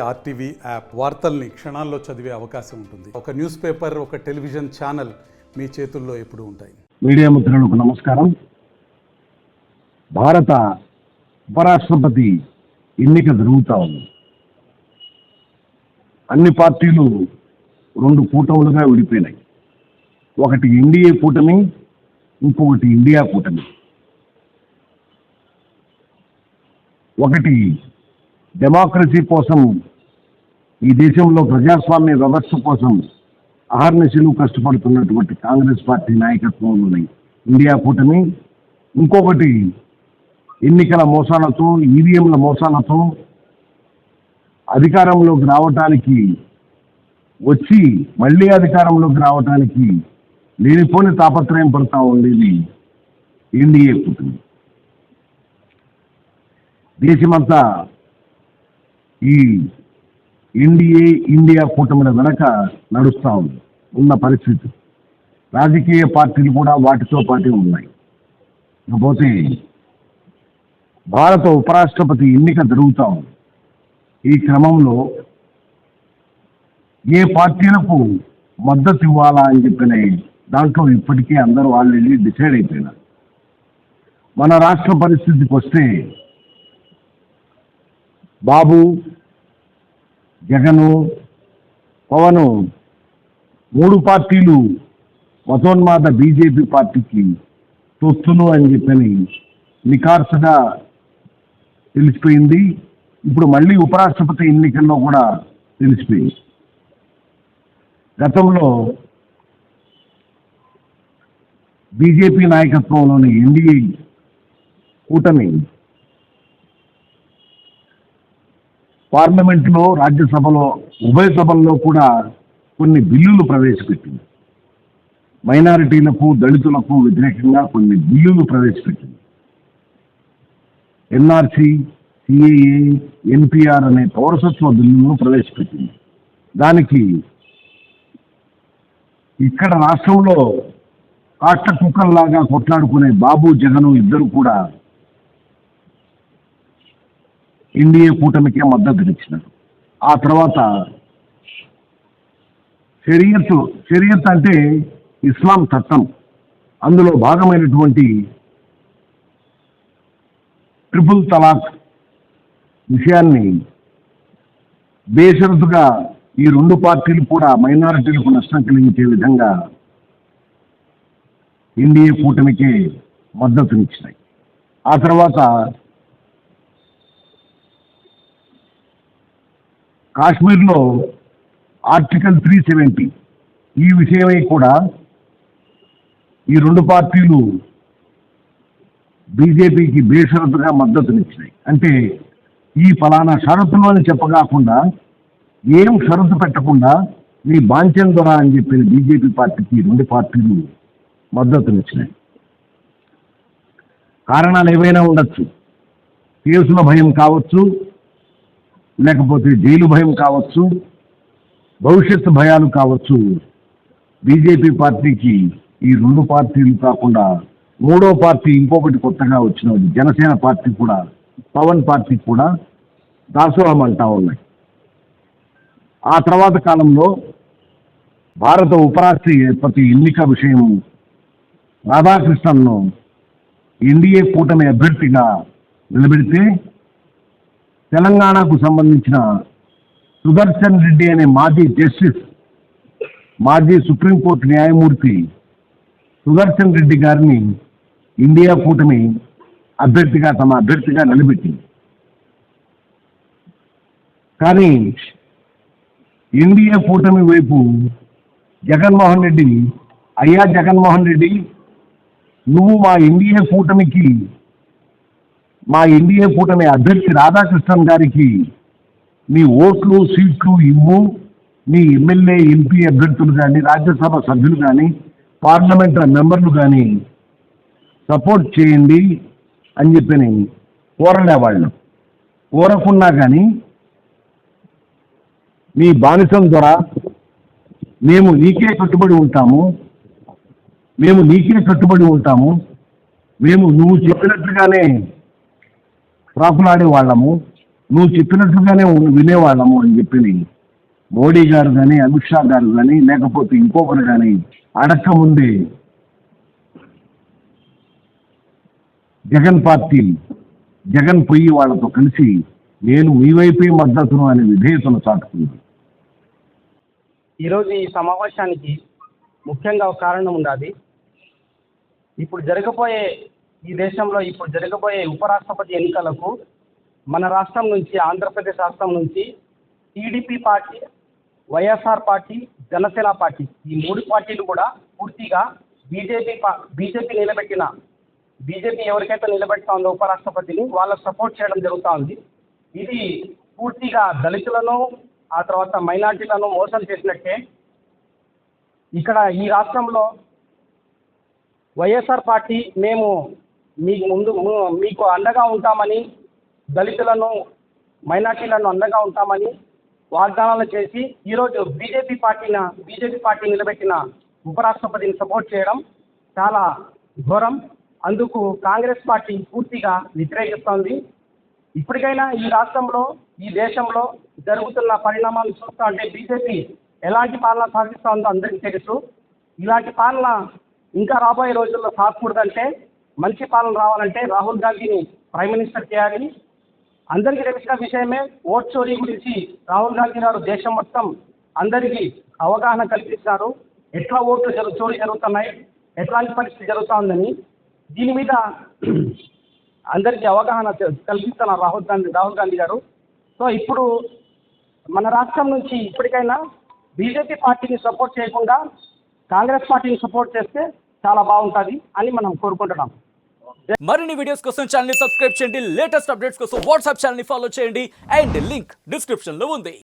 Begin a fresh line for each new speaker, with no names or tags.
RTV app వార్తల్ని క్షణాల్లో చదివే అవకాశం ఉంటుంది. ఒక న్యూస్ పేపర్, ఒక టెలివిజన్ ఛానల్ మీ చేతుల్లో ఎప్పుడూ ఉంటాయి.
మీడియా మిత్రులకు నమస్కారం. భారత ఉపరాష్ట్రపతి ఎన్నిక జరుగుతూ ఉంది. అన్ని పార్టీలు రెండు కూటములుగా విడిపోయినాయి. ఒకటి ఎన్డీఏ కూటమి, ఇంకొకటి ఇండియా కూటమి. ఒకటి డెమోక్రసీ కోసం, ఈ దేశంలో ప్రజాస్వామ్య వ్యవస్థ కోసం అహర్నిశలు కష్టపడుతున్నటువంటి కాంగ్రెస్ పార్టీ నాయకత్వంలోని ఇండియా కూటమి. ఇంకొకటి ఎన్నికల మోసాలతో, ఈవీఎంల మోసాలతో అధికారంలోకి రావటానికి వచ్చి మళ్ళీ అధికారంలోకి రావటానికి లేనిపోని తాపత్రయం పడుతూ ఉండేది ఎన్డీఏ కూటమి. దేశమంతా ఈ ఎన్డీఏ ఇండియా కూటమిల వెనక నడుస్తూ ఉన్న పరిస్థితి. రాజకీయ పార్టీలు కూడా వాటితో పాటే ఉన్నాయి. కాకపోతే భారత ఉపరాష్ట్రపతి ఎన్నిక జరుగుతూ ఉంది. ఈ క్రమంలో ఏ పార్టీలకు మద్దతు ఇవ్వాలా అని చెప్పిన దాంట్లో ఇప్పటికే అందరూ ఆల్రెడీ డిసైడ్ అయిపోయినారు. మన రాష్ట్ర పరిస్థితికి వస్తే బాబు, జగను, పవను మూడు పార్టీలు మతోన్మాద బీజేపీ పార్టీకి తొత్తులు అని చెప్పని నిఖార్సుగా తెలిసిపోయింది. ఇప్పుడు మళ్ళీ ఉపరాష్ట్రపతి ఎన్నికల్లో కూడా తెలిసిపోయింది. గతంలో బీజేపీ నాయకత్వంలోని ఎన్డీఏ కూటమి పార్లమెంట్లో, రాజ్యసభలో, ఉభయ సభల్లో కూడా కొన్ని బిల్లులు ప్రవేశపెట్టింది. మైనారిటీలకు, దళితులకు వ్యతిరేకంగా కొన్ని బిల్లులు ప్రవేశపెట్టింది. ఎన్ఆర్సీ, సిఏఏ, ఎన్పిఆర్ అనే పౌరసత్వ బిల్లులను ప్రవేశపెట్టింది. దానికి ఇక్కడ రాష్ట్రంలో కాష్ట కుక్కల్లాగా కొట్లాడుకునే బాబు, జగను ఇద్దరు కూడా ఎన్డీఏ కూటమికే మద్దతునిచ్చినారు. ఆ తర్వాత షరియత్ అంటే ఇస్లాం చట్టం, అందులో భాగమైనటువంటి ట్రిపుల్ తలాక్ విషయాన్ని బేషరతుగా ఈ రెండు పార్టీలు కూడా మైనారిటీలకు నష్టం కలిగించే విధంగా ఎన్డీఏ కూటమికే మద్దతునిచ్చినాయి. ఆ తర్వాత కాశ్మీర్లో ఆర్టికల్ 370 ఈ విషయమై కూడా ఈ రెండు పార్టీలు బీజేపీకి బేషరతుగా మద్దతునిచ్చినాయి. అంటే ఈ ఫలానా షరతులు అని చెప్పకాకుండా, ఏం షరతు పెట్టకుండా మీ బాంఛన్ దొర అని చెప్పిన బీజేపీ పార్టీకి రెండు పార్టీలు మద్దతునిచ్చినాయి. కారణాలు ఏవైనా ఉండొచ్చు. కేసుల భయం కావచ్చు, లేకపోతే జైలు భయం కావచ్చు, భవిష్యత్తు భయాలు కావచ్చు. బీజేపీ పార్టీకి ఈ రెండు పార్టీలు కాకుండా మూడో పార్టీ ఇంకొకటి కొత్తగా వచ్చినది జనసేన పార్టీ కూడా, పవన్ పార్టీ కూడా దాసోహం అంటా ఉన్నాయి. ఆ తర్వాత కాలంలో భారత ఉపరాష్ట్రపతి ఎన్నిక విషయం రాధాకృష్ణన్ను ఎన్డీఏ కూటమి అభ్యర్థిగా నిలబెడితే తెలంగాణకు సంబంధించిన సుదర్శన్ రెడ్డి అనే మాజీ జస్టిస్, మాజీ సుప్రీంకోర్టు న్యాయమూర్తి సుదర్శన్ రెడ్డి గారిని ఇండియా కూటమి తమ అభ్యర్థిగా నిలబెట్టింది. కానీ ఇండియా కూటమి వైపు జగన్మోహన్ రెడ్డి, అయ్యా జగన్మోహన్ రెడ్డి, నువ్వు మా ఎన్డీఏ కూటమి అభ్యర్థి రాధాకృష్ణన్ గారికి నీ ఓట్లు, సీట్లు ఇవ్వు, నీ ఎమ్మెల్యే, ఎంపీ అభ్యర్థులు కానీ, రాజ్యసభ సభ్యులు కానీ, పార్లమెంట్ మెంబర్లు కానీ సపోర్ట్ చేయండి అని చెప్పని కోరలేవాళ్ళు. కోరకున్నా కానీ నీ బానిసం ద్వారా మేము నీకే కట్టుబడి ఉంటాము, మేము నువ్వు చెప్పినట్లుగానే ప్రాకులాడే వాళ్ళము, నువ్వు చెప్పినట్టుగానే వినేవాళ్ళము అని చెప్పి మోడీ గారు కానీ అమిత్ షా గారు కానీ లేకపోతే ఇంకొకరు కానీ అడక్క ముందే జగన్ పొయ్యి వాళ్ళతో కలిసి నేను మీ వైపే మద్దతును అనే విధేయతను చాటుకుంది.
ఈరోజు ఈ సమావేశానికి ముఖ్యంగా ఒక కారణం ఉండాలి. ఇప్పుడు జరగబోయే ఈ దేశంలో ఇప్పుడు జరగబోయే ఉపరాష్ట్రపతి ఎన్నికలకు మన రాష్ట్రం నుంచి, ఆంధ్రప్రదేశ్ రాష్ట్రం నుంచి TDP party, YSR party, Janasena party ఈ మూడు పార్టీలు కూడా పూర్తిగా బీజేపీ ఎవరికైతే నిలబెడతా ఉందో ఉపరాష్ట్రపతిని వాళ్ళకు సపోర్ట్ చేయడం జరుగుతూ ఉంది. ఇది పూర్తిగా దళితులను, ఆ తర్వాత మైనార్టీలను మోసం చేసినట్టే. ఇక్కడ ఈ రాష్ట్రంలో వైఎస్ఆర్ పార్టీ మేము మీకు అండగా ఉంటామని, దళితులను మైనార్టీలను అండగా ఉంటామని వాగ్దానాలు చేసి ఈరోజు బీజేపీ పార్టీ నిలబెట్టిన ఉపరాష్ట్రపతిని సపోర్ట్ చేయడం చాలా ఘోరం. అందుకు కాంగ్రెస్ పార్టీ పూర్తిగా వ్యతిరేకిస్తోంది. ఇప్పటికైనా ఈ రాష్ట్రంలో, ఈ దేశంలో జరుగుతున్న పరిణామాలు చూస్తూ ఉంటే బీజేపీ ఎలాంటి పాలన సాగిస్తోందో అందరికీ తెలుసు. ఇలాంటి పాలన ఇంకా రాబోయే రోజుల్లో సాగకూడదంటే, మంచి పాలన రావాలంటే రాహుల్ గాంధీని ప్రైమ్ మినిస్టర్ చేయాలి. అందరికీ తెలిసిన విషయమే, ఓట్ చోరీ గురించి రాహుల్ గాంధీ గారు దేశం మొత్తం అందరికీ అవగాహన కల్పించారు. ఎట్లా ఓట్లు చోరీ జరుగుతున్నాయి, ఎట్లాంటి పరిస్థితి జరుగుతూ ఉందని. దీని మీద అందరికీ అవగాహన కల్పిస్తున్నారు రాహుల్ గాంధీ గారు. సో ఇప్పుడు మన రాష్ట్రం నుంచి ఇప్పటికైనా బీజేపీ పార్టీని సపోర్ట్ చేయకుండా కాంగ్రెస్ పార్టీని సపోర్ట్ చేస్తే చాలా బాగుంటుంది అని మనం కోరుకుంటున్నాం.
మరిన్ని వీడియోస్ కోసం ఛానల్ ని సబ్స్క్రైబ్ చేయండి, లేటెస్ట్ అప్డేట్స్ కోసం వాట్సాప్ ఛానల్ ని ఫాలో చేయండి అండ్ లింక్ డిస్క్రిప్షన్ లో ఉంది.